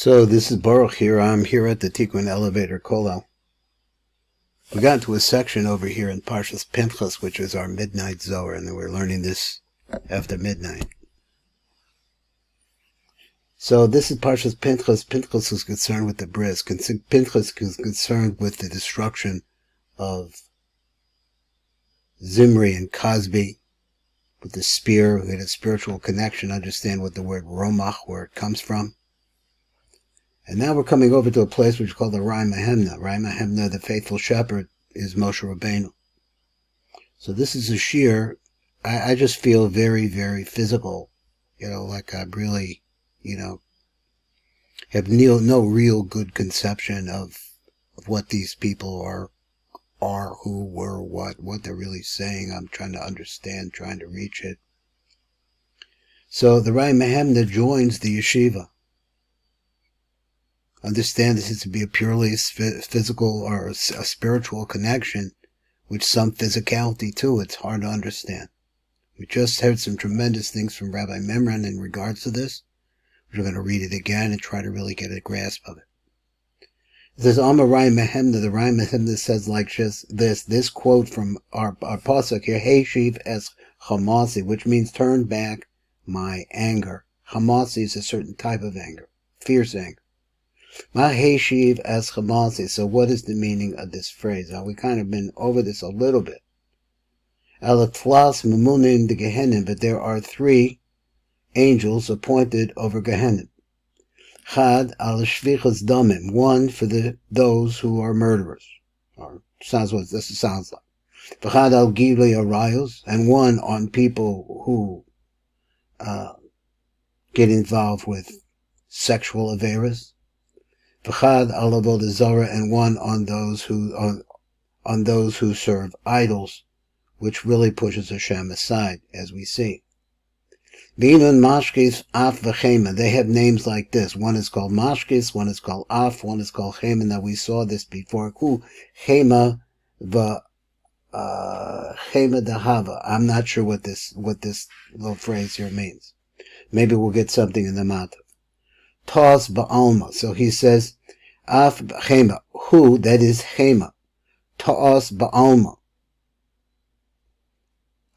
So this is Baruch here. I'm here at the Tikkun Elevator Kollel. We got into a section over here in Parshas Pinchas, which is our midnight Zohar, and we're learning this after midnight. So this is Parshas Pinchas. Pinchas is concerned with the bris. Pinchas is concerned with the destruction of Zimri and Cosby with the spear. We had a spiritual connection, understand what the word Romach, where it comes from. And now we're coming over to a place which is called the Rai Mahemna. Rai Mahemna, the faithful shepherd, is Moshe Rabbeinu. So this is a shir. I just feel very, very physical. Like I really, have no real good conception of what these people are, who, were, what they're really saying. I'm trying to understand, trying to reach it. So the Rai Mahemna joins the yeshiva. Understand this is to be a purely physical or a spiritual connection with some physicality too. It's hard to understand. We just heard some tremendous things from Rabbi Memran in regards to this. We're going to read it again and try to really get a grasp of it. It says, Amar Rai Mahemna, the Rai Mahemna says like this quote from our pasuk here, Heishiv es Hamasi, which means turn back my anger. Hamasi is a certain type of anger, fierce anger. Ma Heishiv as Hamasi. So what is the meaning of this phrase? Now we kind of been over this a little bit. Alatlas Mamunin de Gehenim, but there are 3 angels appointed over Gehenim. Chad al Shvichas Damim, one for those who are murderers. Or sounds what this sounds like. V'chad al Givli Arayos, and one on people who get involved with sexual averas. V'chad al avodah zara, and one on those who serve idols, which really pushes Hashem aside, as we see. V'inun mashkis af v'chema. They have names like this. One is called mashkis, one is called af, one is called chema. Now we saw this before. Who chema dahava. I'm not sure what this little phrase here means. Maybe we'll get something in the matav. Tos ba'alma. So he says, af chema. Who, that is chema. Tos ba'alma.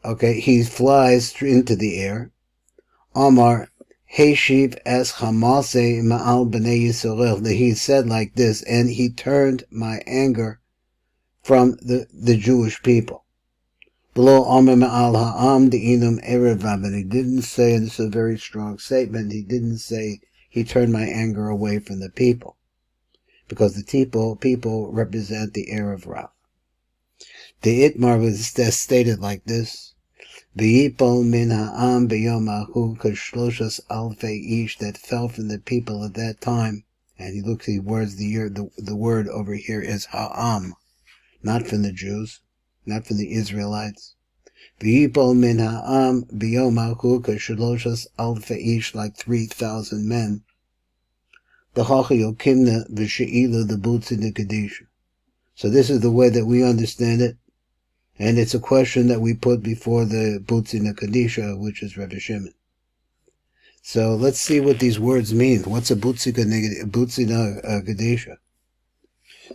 Okay, he flies into the air. Amar, Heishiv es Hamase ma'al b'nei Yisrael. He said like this, and he turned my anger from the Jewish people. Below Amar ma'al ha'am de'inum Erev Rav. And he didn't say, and this is a very strong statement, he didn't say he turned my anger away from the people. Because the people represent the Erev Rav. The Itmar was stated like this. V'yipol min ha'am b'yom ha'hu k'shloshas alfei ish, that fell from the people at that time. And he words the word over here is ha'am, not from the Jews, not from the Israelites. V'yipol min ha'am b'yom ha'hu k'shloshas alfei ish, like 3,000 men. D'chachi yokimna v'she'ila the butzi nekadisha. So this is the way that we understand it. And it's a question that we put before the Butzina Kadisha, which is Rebbe Shimon. So let's see what these words mean. What's a Butzina Kadisha?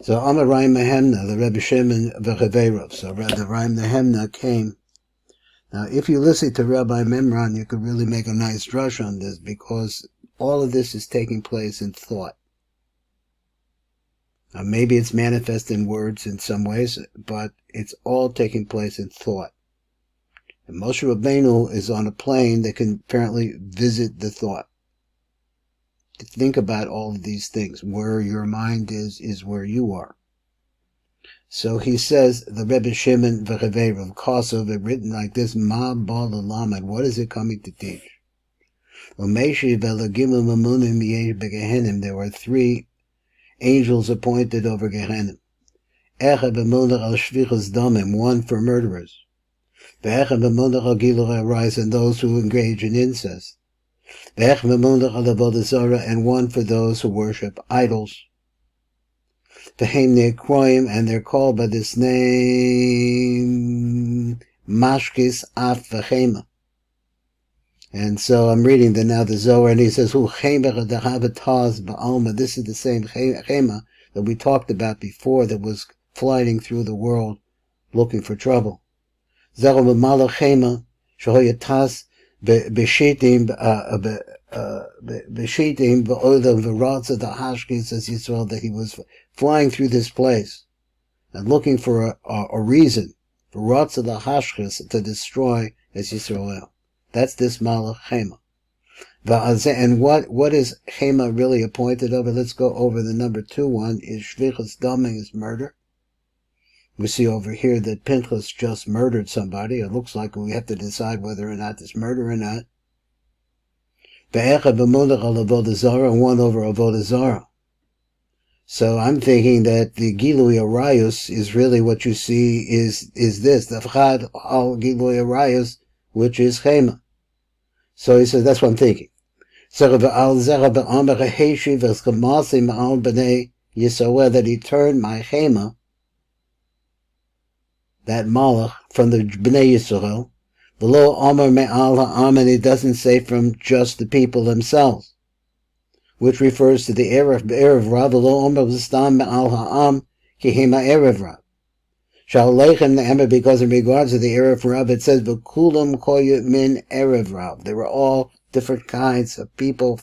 So Amar Rai Mahemna, the Rebbe Shimon Erev Rav. So the Rai Mahemna came. Now if you listen to Rabbi Memran, you could really make a nice drush on this, because all of this is taking place in thought. Now, maybe it's manifest in words in some ways, but it's all taking place in thought. And Moshe Rabbeinu is on a plane that can apparently visit the thought. To think about all of these things. Where your mind is where you are. So he says, the Rebbe Shimon Erev Rav Kosov, written like this, Ma Bal Lamed, what is it coming to teach? There were 3 angels appointed over Gehenim. Echad b'munach al shvichas damim, one for murderers. Ve'echad b'munach al gilui arayos, and those who engage in incest. Ve'echad b'munach al avodah zara, and one for those who worship idols. Ve'hem ne'kroim, and they're called by this name, mashkis af v'chema. And so I'm reading now the Zohar, and he says, this is the same Chema that we talked about before that was flying through the world looking for trouble. Chema, that he was flying through this place and looking for a reason for Ratza the Hashkis to destroy as Yisrael. That's this Malach Chema. And what is Chema really appointed over? Let's go over the number 2 one, is Shvichas Daming, is murder. We see over here that Pinchas just murdered somebody. It looks like we have to decide whether or not it's murder or not. And 1 over Avodah Zarah. So I'm thinking that the Gilui Arayus is really what you see is this, the V'chad al Gilui Arayus, which is Chema. So he says, that's what I'm thinking. That he turned my Chema, that Malach, from the Bnei Yisrael, below Omer Me'al Ha'am, and it doesn't say from just the people themselves, which refers to the Erev Rav, below Omer V'stam Me'al Ha'am, Ki Hema Erev Rav. Sha'aleichem Ne'emer, because in regards to the Erev Rav, it says, V'kulam koyu min Erev Rav. They were all different kinds of people.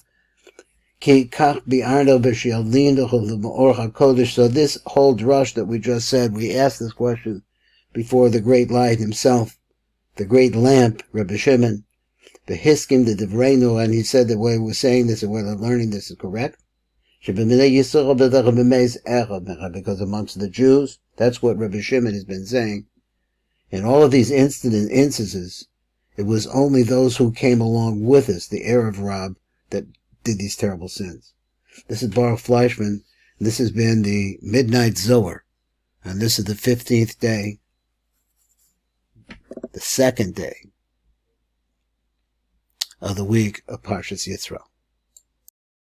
Ki kach bi'arno b'shi'alinu l'ma'or ha'kodesh. So this whole drush that we just said, we asked this question before the great light himself, the great lamp, Rebbe Shimon, the Hiskim, the Devreinu, and he said the way we're saying this and we're learning this is correct. Because amongst the Jews, that's what Rebbe Shimon has been saying. In all of these instances, it was only those who came along with us, the Erev Rav, that did these terrible sins. This is Baruch Fleischman. This has been the Midnight Zohar. And this is the 15th day, the second day of the week of Parshas Yisro.